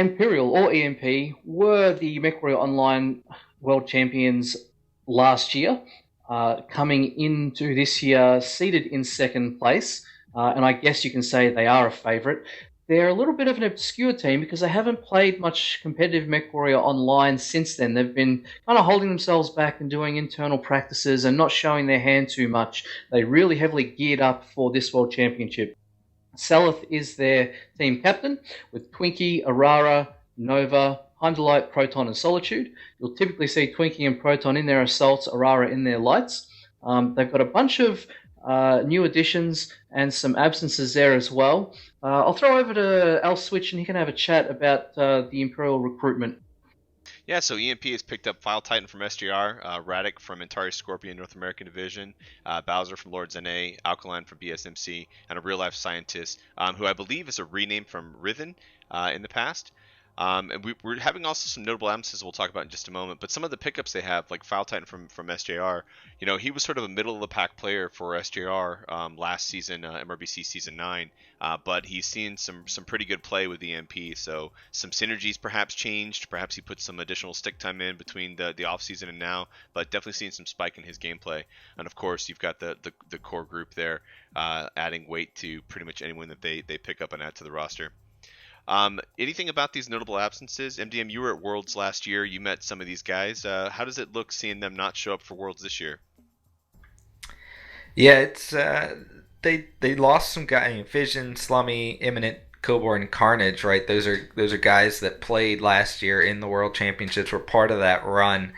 Imperial or EMP were the Mechwarrior Online World Champions last year, coming into this year seated in second place, and I guess you can say they are a favourite. They're a little bit of an obscure team because they haven't played much competitive Mechwarrior Online since then. They've been kind of holding themselves back and doing internal practices and not showing their hand too much. They really heavily geared up for this World Championship. Salith is their team captain, with Twinkie, Arara, Nova, Hyndalite, Proton, and Solitude. You'll typically see Twinkie and Proton in their assaults, Arara in their lights. They've got a bunch of new additions and some absences there as well. I'll throw over to Al Switch and he can have a chat about the Imperial recruitment. Yeah, so EMP has picked up File Titan from SGR, Radic from Antari Scorpion North American Division, Bowser from Lords NA, Alkaline from BSMC, and a real life scientist who I believe is a rename from Riven in the past. And we're having also some notable absences we'll talk about in just a moment. But some of the pickups they have, like File Titan from SJR, he was sort of a middle of the pack player for SJR last season, MRBC Season 9. But he's seen some pretty good play with the EMP. So some synergies perhaps changed. Perhaps he put some additional stick time in between the off season and now. But definitely seeing some spike in his gameplay. And of course, you've got the core group there, adding weight to pretty much anyone that they pick up and add to the roster. Anything about these notable absences? MDM, you were at Worlds last year. You met some of these guys. How does it look seeing them not show up for Worlds this year? Yeah, it's they lost some guys. Fission, Slummy, Imminent, Cobor, and Carnage. Right, those are guys that played last year in the World Championships. Were part of that run.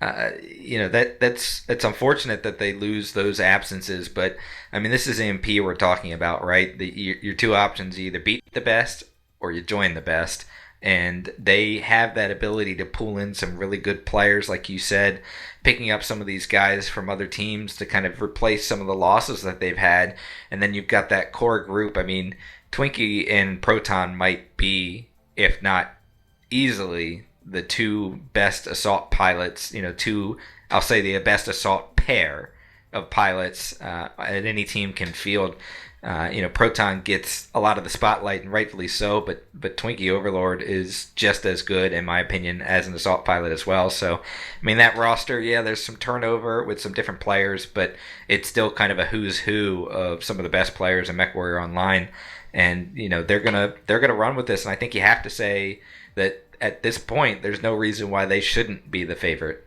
That's it's unfortunate that they lose those absences. But I mean, this is EMP we're talking about, right? Your two options: you either beat the best or you join the best. And they have that ability to pull in some really good players, like you said, picking up some of these guys from other teams to kind of replace some of the losses that they've had. And then you've got that core group. I mean, Twinkie and Proton might be, if not easily, the two best assault pilots, I'll say the best assault pair of pilots that any team can field. Proton gets a lot of the spotlight, and rightfully so, but Twinkie Overlord is just as good, in my opinion, as an assault pilot as well. So, I mean, that roster, yeah, there's some turnover with some different players, but it's still kind of a who's who of some of the best players in MechWarrior Online, and they're gonna run with this, and I think you have to say that at this point, there's no reason why they shouldn't be the favorite.